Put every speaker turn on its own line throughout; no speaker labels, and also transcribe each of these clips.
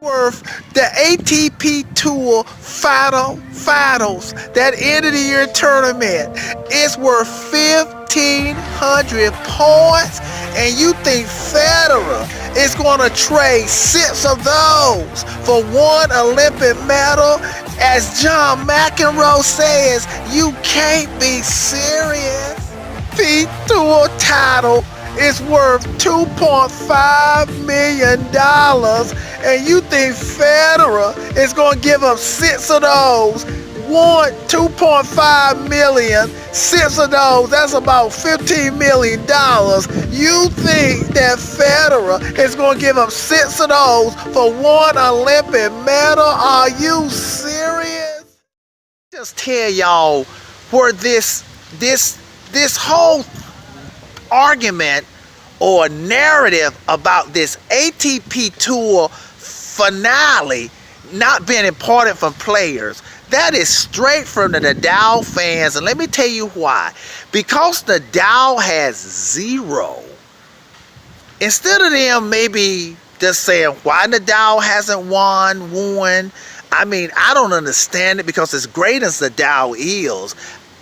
Worth the ATP Tour Finals, that end of the year tournament, is worth 1,500 points, and you think Federer is going to trade 6 of those for one Olympic medal? As John McEnroe says, you can't be serious. The Tour title is worth $2.5 million, and you think Federer is going to give up 6 of those? 2.5 million, 6 of those, that's about $15 million. You think that Federer is going to give up 6 of those for one Olympic medal? Are you serious? Just tell y'all where this whole argument or narrative about this ATP Tour finale not being important for players. That is straight from the Nadal fans, and let me tell you why. Because Nadal has 0. Instead of them maybe just saying why Nadal hasn't won. I mean, I don't understand it, because as great as Nadal is,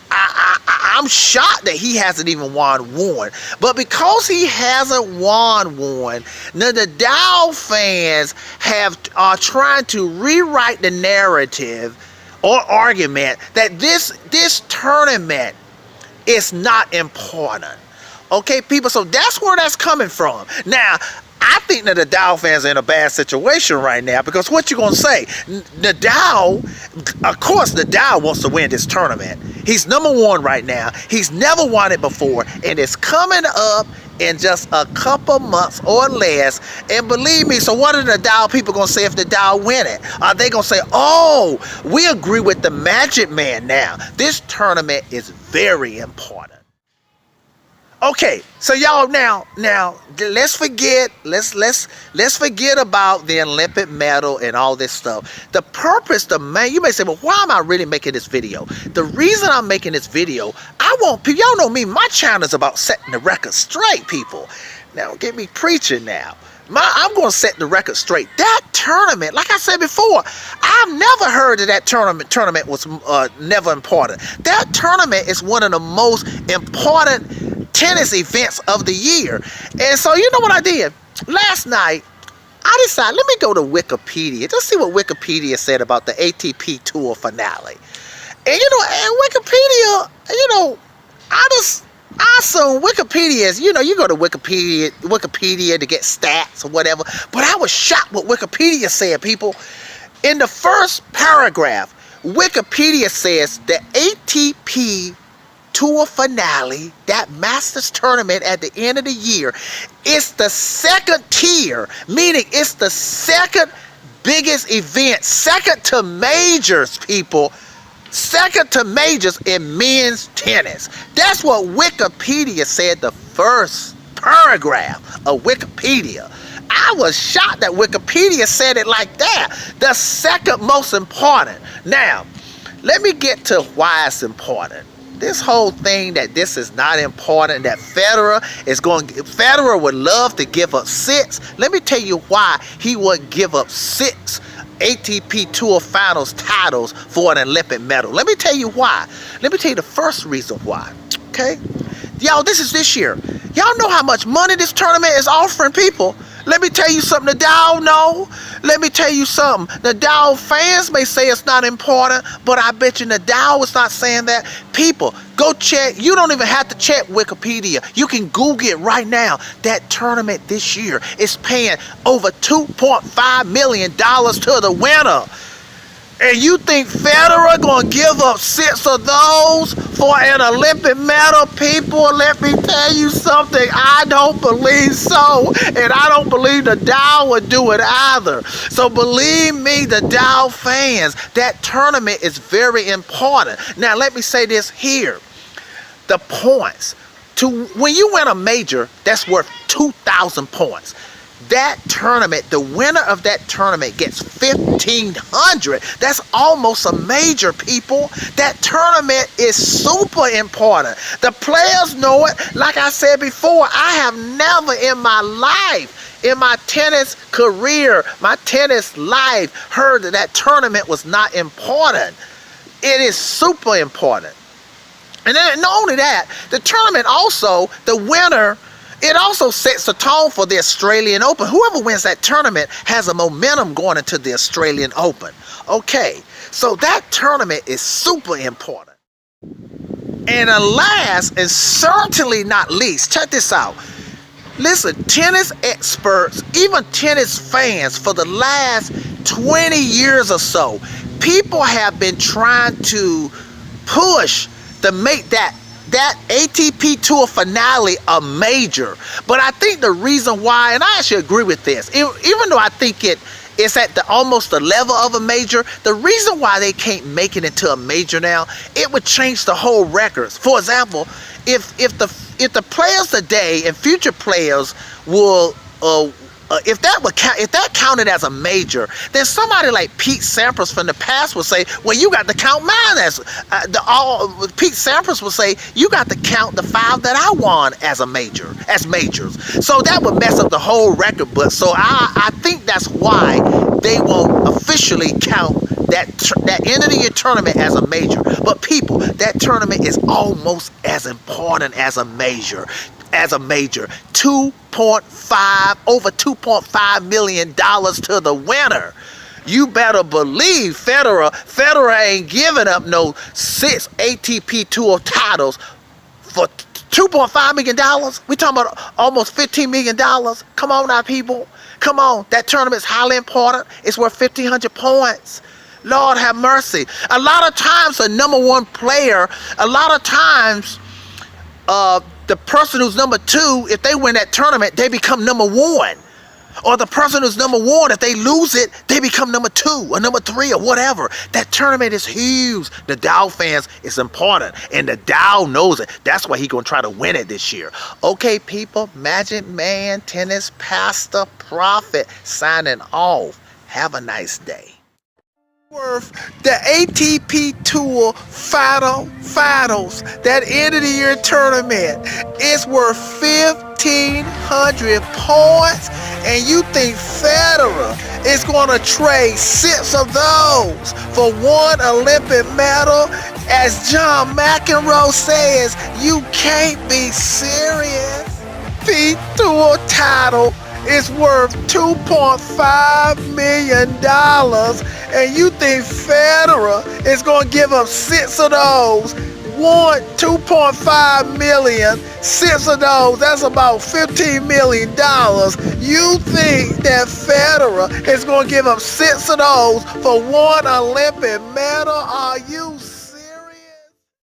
I'm shocked that he hasn't even won one. But because he hasn't won one, the Nadal fans are trying to rewrite the narrative or argument that this tournament is not important. Okay, people, so that's where that's coming from. Now, I think that the Nadal fans are in a bad situation right now, because what you gonna say? Nadal, of course, Nadal wants to win this tournament. He's number 1 right now. He's never won it before, and it's coming up in just a couple months or less. And believe me, so what are the Nadal people gonna say if Nadal win it? Are they gonna say, "Oh, we agree with the Magic Man now. This tournament is very important"? Okay, so y'all now let's forget about the Olympic medal and all this stuff. The purpose, you may say, well, why am I really making this video? The reason I'm making this video, I want people, y'all know me, my channel is about setting the record straight, people. Now, get me preaching now. I'm going to set the record straight. That tournament, like I said before, I've never heard that tournament was never important. That tournament is one of the most important tennis events of the year. And so, you know what I did? Last night, I decided, let me go to Wikipedia, just see what Wikipedia said about the ATP Tour finale. And, Wikipedia, I assume Wikipedia is, you go to Wikipedia to get stats or whatever, but I was shocked what Wikipedia said, people. In the first paragraph, Wikipedia says the ATP Tour finale, that Masters tournament at the end of the year, is the second tier, meaning it's the second biggest event, second to majors, people. Second to majors in men's tennis. That's what Wikipedia said, the first paragraph of Wikipedia. I was shocked that Wikipedia said it like that. The second most important. Now, let me get to why it's important. This whole thing that this is not important, that Federer would love to give up 6. Let me tell you why he would give up 6 ATP Tour Finals titles for an Olympic medal. Let me tell you why. Let me tell you the first reason why. Okay? Y'all, this is this year. Y'all know how much money this tournament is offering people. Let me tell you something Nadal know. Let me tell you something. Nadal fans may say it's not important, but I bet you Nadal is not saying that. People, go check. You don't even have to check Wikipedia. You can Google it right now. That tournament this year is paying over $2.5 million to the winner. And you think Federer gonna give up 6 of those for an Olympic medal? People, let me tell you something. I don't believe so, and I don't believe Nadal would do it either. So believe me, the Nadal fans, that tournament is very important. Now let me say this here: the points when you win a major, that's worth 2,000 points. That tournament, the winner of that tournament gets 1,500. That's almost a major, people. That tournament is super important. The players know it. Like I said before, I have never in my life in my tennis career, my tennis life, heard that that tournament was not important. It is super important. And then not only that, the tournament also, the winner, it also sets the tone for the Australian Open. Whoever wins that tournament has a momentum going into the Australian Open. Okay, so that tournament is super important. And last, and certainly not least, check this out. Listen, tennis experts, even tennis fans, for the last 20 years or so, people have been trying to push to make that ATP Tour finale a major. But I think the reason why, and I actually agree with this, even though I think it's at almost the level of a major, the reason why they can't make it into a major now, it would change the whole records. For example, if the players today and future players will if that counted as a major, then somebody like Pete Sampras from the past would say, well, you got to count mine as Pete Sampras would say, you got to count the 5 that I won as majors. So that would mess up the whole record book. So I think that's why they won't officially count that end of the year tournament as a major. But people, that tournament is almost as important as a major. Over $2.5 million to the winner. You better believe Federer ain't giving up no 6 ATP Tour titles for $2.5 million. We talking about almost $15 million. Come on now, people. Come on. That tournament's highly important. It's worth 1,500 points. Lord have mercy. A lot of times a number one player, the person who's number 2, if they win that tournament, they become number 1. Or the person who's number 1, if they lose it, they become number 2 or number 3 or whatever. That tournament is huge. The Nadal fans, it's important. And the Nadal knows it. That's why he's going to try to win it this year. Okay, people, Magic Man, Tennis Pastor, Prophet, signing off. Have a nice day. Worth the ATP Tour Finals, that end of the year tournament, is worth 1,500 points, and you think Federer is going to trade 6 of those for 1 Olympic medal? As John McEnroe says, you can't be serious. The Tour title is worth $2.5 million, and you think Federer is going to give up 6 of those? 2.5 million, 6 of those, that's about $15 million. You think that Federer is going to give up 6 of those for 1 Olympic medal? Are you